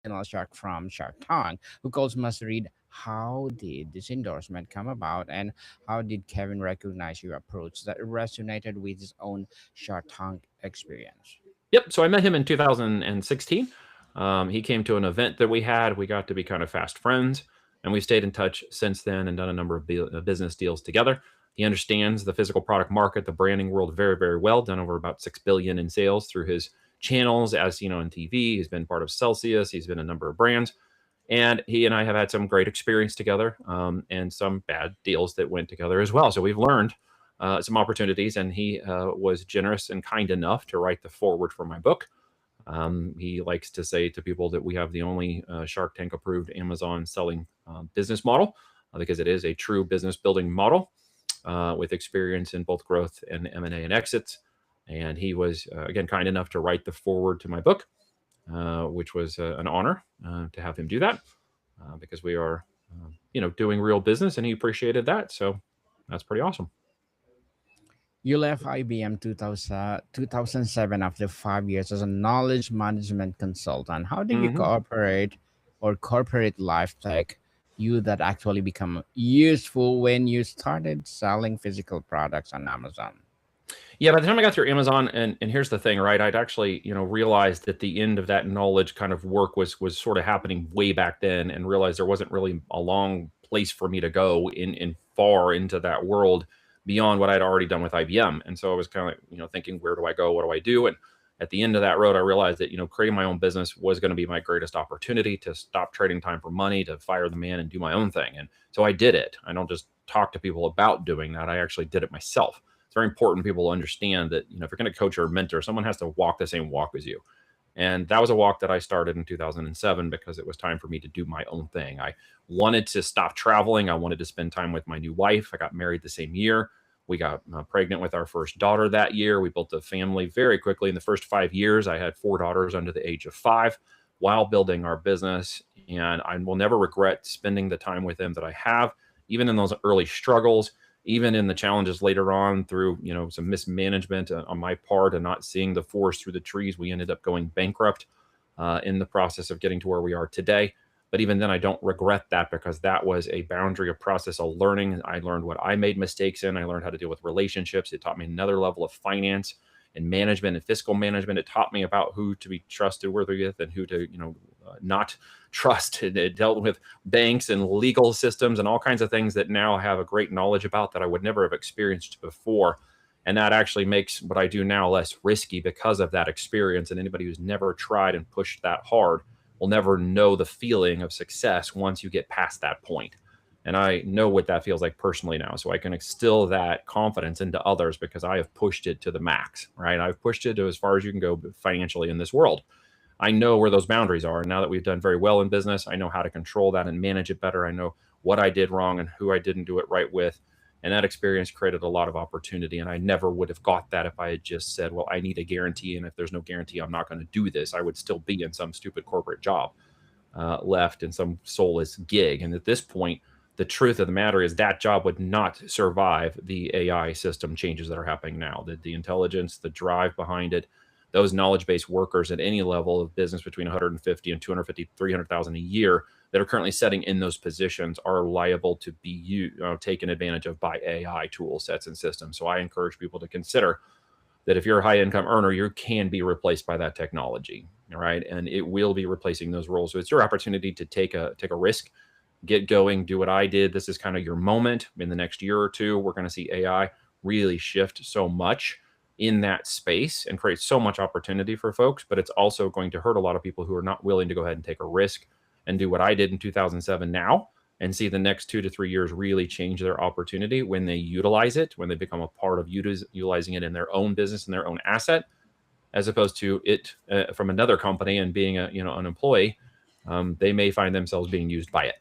original shark from Shark Tank, who calls must read. How did this endorsement come about, and how did Kevin recognize your approach that resonated with his own Shark Tank experience? Yep. So I met him in 2016. He came to an event that we had. We got to be kind of fast friends, and we've stayed in touch since then and done a number of business deals together. He understands the physical product market, the branding world very, very well. Done over about 6 billion in sales through his channels, as you know, in TV. He's been part of Celsius. He's been a number of brands, and he and I have had some great experience together, and some bad deals that went together as well. So we've learned some opportunities, and he was generous and kind enough to write the foreword for my book. He likes to say to people that we have the only Shark Tank approved Amazon selling business model, because it is a true business building model with experience in both growth and M&A and exits. And he was, again, kind enough to write the foreword to my book, which was an honor to have him do that, because we are, doing real business, and he appreciated that. So that's pretty awesome. You left IBM 2007 after 5 years as a knowledge management consultant. How did you hmm cooperate or corporate life tech you that actually become useful when you started selling physical products on Amazon? Yeah, by the time I got through Amazon, and here's the thing, right? I'd actually, realized that the end of that knowledge kind of work was sort of happening way back then, and realized there wasn't really a long place for me to go in far into that world beyond what I'd already done with IBM. And so I was kind of like, thinking, where do I go? What do I do? And at the end of that road, I realized that, creating my own business was going to be my greatest opportunity to stop trading time for money, to fire the man and do my own thing. And so I did it. I don't just talk to people about doing that. I actually did it myself. It's very important people to understand that, if you're going to coach or mentor, someone has to walk the same walk as you. And that was a walk that I started in 2007 because it was time for me to do my own thing. I wanted to stop traveling. I wanted to spend time with my new wife. I got married the same year. We got pregnant with our first daughter that year. We built a family very quickly. In the first 5 years, I had 4 daughters under the age of 5 while building our business. And I will never regret spending the time with them that I have, even in those early struggles, even in the challenges later on through, some mismanagement on my part and not seeing the forest through the trees. We ended up going bankrupt in the process of getting to where we are today. But even then, I don't regret that, because that was a boundary, a process of learning. I learned what I made mistakes in. I learned how to deal with relationships. It taught me another level of finance and management and fiscal management. It taught me about who to be trusted with and who to, not trust. It dealt with banks and legal systems and all kinds of things that now I have a great knowledge about that I would never have experienced before. And that actually makes what I do now less risky because of that experience. And anybody who's never tried and pushed that hard will never know the feeling of success once you get past that point. And I know what that feels like personally now. So I can instill that confidence into others because I have pushed it to the max, right? I've pushed it to as far as you can go financially in this world. I know where those boundaries are. And now that we've done very well in business, I know how to control that and manage it better. I know what I did wrong and who I didn't do it right with. And that experience created a lot of opportunity. And I never would have got that if I had just said, well, I need a guarantee. And if there's no guarantee, I'm not going to do this. I would still be in some stupid corporate job left in some soulless gig. And at this point, the truth of the matter is that job would not survive the AI system changes that are happening now. The intelligence, the drive behind it, those knowledge-based workers at any level of business between 150 and 250, 300,000 a year that are currently setting in those positions are liable to be taken advantage of by AI tool sets and systems. So I encourage people to consider that if you're a high income earner, you can be replaced by that technology, right? And it will be replacing those roles. So it's your opportunity to take a risk, get going, do what I did. This is kind of your moment. In the next year or two, we're going to see AI really shift so much in that space and create so much opportunity for folks, but it's also going to hurt a lot of people who are not willing to go ahead and take a risk and do what I did in 2007 now and see the next 2 to 3 years really change their opportunity when they utilize it, when they become a part of utilizing it in their own business and their own asset, as opposed to it from another company and being an employee. They may find themselves being used by it.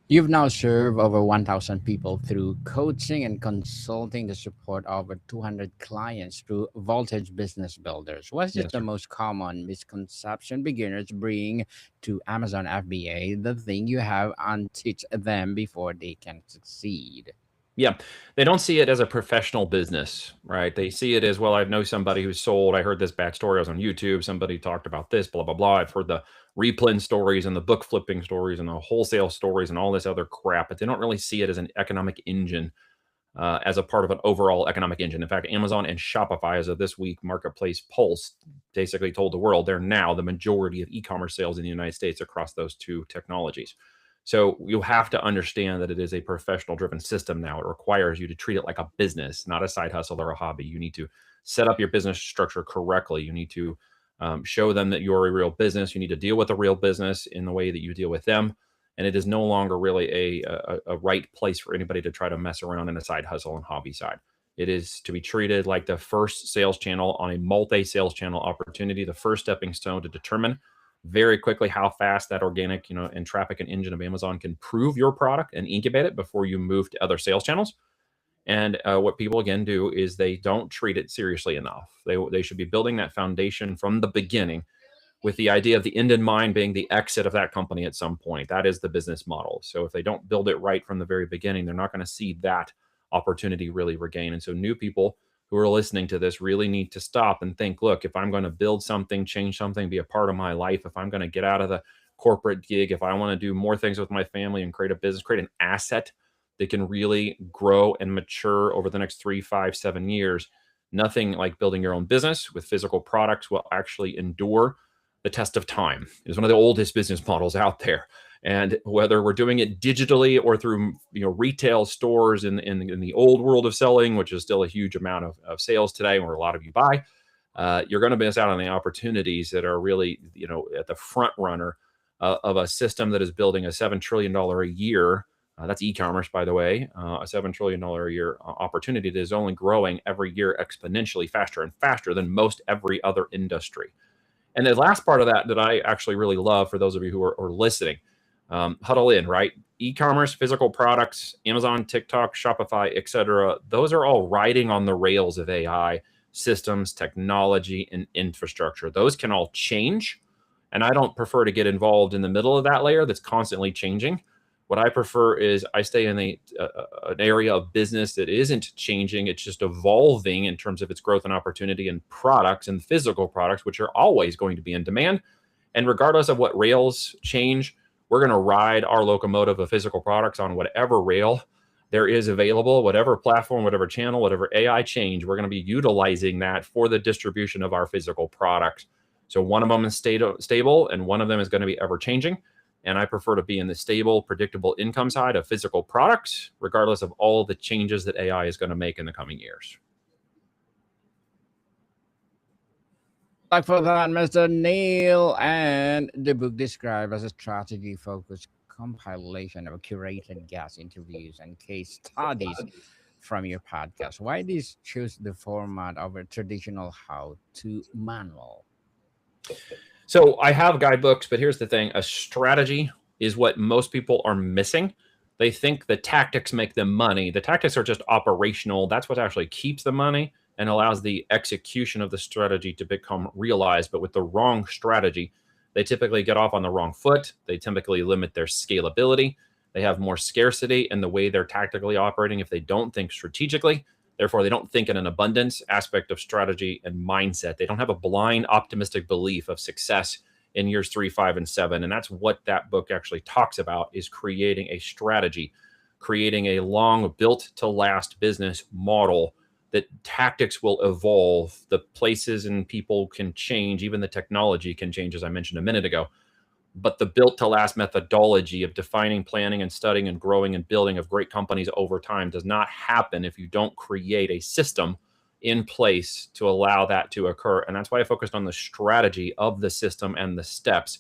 You've now served over 1,000 people through coaching and consulting to support over 200 clients through Voltage Business Builders. What's just Yes, the sir. most common misconception beginners bring to Amazon FBA, the thing you have unteach them before they can succeed? Yeah, they don't see it as a professional business, right? They see it as, well, I know somebody who's sold. I heard this bad story. I was on YouTube. Somebody talked about this, blah blah blah. I've heard the replin stories and the book flipping stories and the wholesale stories and all this other crap, but they don't really see it as an economic engine, as a part of an overall economic engine. In fact, Amazon and Shopify, as of this week, Marketplace Pulse basically told the world they're now the majority of e-commerce sales in the United States across those two technologies. So you have to understand that it is a professional driven system now. It requires you to treat it like a business, not a side hustle or a hobby. You need to set up your business structure correctly. You need to show them that you're a real business. You need to deal with a real business in the way that you deal with them. And it is no longer really a right place for anybody to try to mess around in a side hustle and hobby side. It is to be treated like the first sales channel on a multi sales channel opportunity, the first stepping stone to determine very quickly how fast that organic, and traffic and engine of Amazon can prove your product and incubate it before you move to other sales channels. And what people again do is they don't treat it seriously enough. They should be building that foundation from the beginning, with the idea of the end in mind being the exit of that company at some point. That is the business model. So if they don't build it right from the very beginning, they're not going to see that opportunity really regain. And so new people who are listening to this really need to stop and think, look, if I'm going to build something, change something, be a part of my life, if I'm going to get out of the corporate gig, if I want to do more things with my family and create a business, create an asset that can really grow and mature over the next 3, 5, 7 years, nothing like building your own business with physical products will actually endure the test of time. It is one of the oldest business models out there. And whether we're doing it digitally or through retail stores in the old world of selling, which is still a huge amount of sales today, where a lot of you buy, you're going to miss out on the opportunities that are really at the front runner of a system that is building a $7 trillion a year. That's e-commerce, by the way, a $7 trillion a year opportunity that is only growing every year exponentially faster and faster than most every other industry. And the last part of that I actually really love, for those of you who are listening, huddle in, right? E-commerce, physical products, Amazon, TikTok, Shopify, etc. Those are all riding on the rails of AI systems, technology, and infrastructure. Those can all change. And I don't prefer to get involved in the middle of that layer that's constantly changing. What I prefer is I stay in an area of business that isn't changing. It's just evolving in terms of its growth and opportunity and products and physical products, which are always going to be in demand. And regardless of what rails change, we're going to ride our locomotive of physical products on whatever rail there is available, whatever platform, whatever channel, whatever AI change. We're going to be utilizing that for the distribution of our physical products. So one of them is stable, and one of them is going to be ever changing. And I prefer to be in the stable, predictable income side of physical products, regardless of all the changes that AI is going to make in the coming years. Like for that, Mr. Neil, and the book described as a strategy-focused compilation of curated guest interviews and case studies from your podcast. Why did you choose the format of a traditional how-to manual? So I have guidebooks, but here's the thing: a strategy is what most people are missing. They think the tactics make them money. The tactics are just operational. That's what actually keeps the money and allows the execution of the strategy to become realized. But with the wrong strategy, they typically get off on the wrong foot. They typically limit their scalability. They have more scarcity in the way they're tactically operating if they don't think strategically. Therefore, they don't think in an abundance aspect of strategy and mindset. They don't have a blind, optimistic belief of success in years 3, 5, and 7. And that's what that book actually talks about: is creating a strategy, creating a long, built to last business model that tactics will evolve. The places and people can change. Even the technology can change, as I mentioned a minute ago. But the built to last methodology of defining, planning, and studying and growing and building of great companies over time does not happen if you don't create a system in place to allow that to occur. And that's why I focused on the strategy of the system and the steps,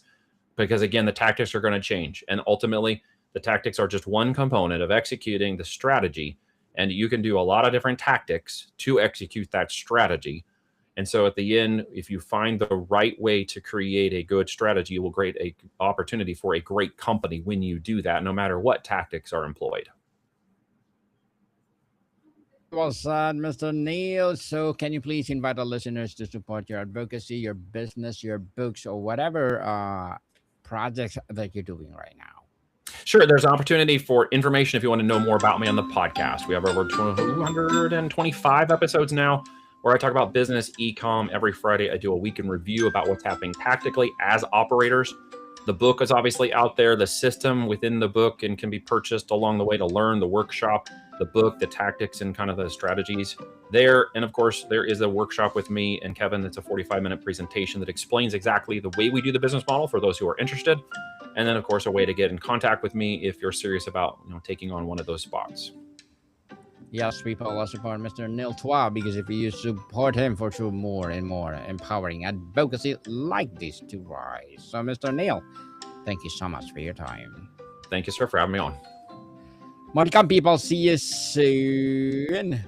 because again, the tactics are going to change. And ultimately, the tactics are just one component of executing the strategy. And you can do a lot of different tactics to execute that strategy. And so at the end, if you find the right way to create a good strategy, you will create an opportunity for a great company when you do that, no matter what tactics are employed. Well said, Mr. Neil. So, can you please invite the listeners to support your advocacy, your business, your books, or whatever projects that you're doing right now? Sure, there's an opportunity for information if you want to know more about me on the podcast. We have over 225 episodes now where I talk about business, e-com. Every Friday, I do a week in review about what's happening tactically as operators. The book is obviously out there, the system within the book, and can be purchased along the way to learn the workshop, the book, the tactics, and kind of the strategies there. And of course, there is a workshop with me and Kevin that's a 45-minute presentation that explains exactly the way we do the business model for those who are interested. And then, of course, a way to get in contact with me if you're serious about taking on one of those spots. Yes, people also support Mr. Neil Twa because if you support him for sure, more and more empowering advocacy like this to rise. So, Mr. Neil, thank you so much for your time. Thank you, sir, for having me on. Welcome, people. See you soon.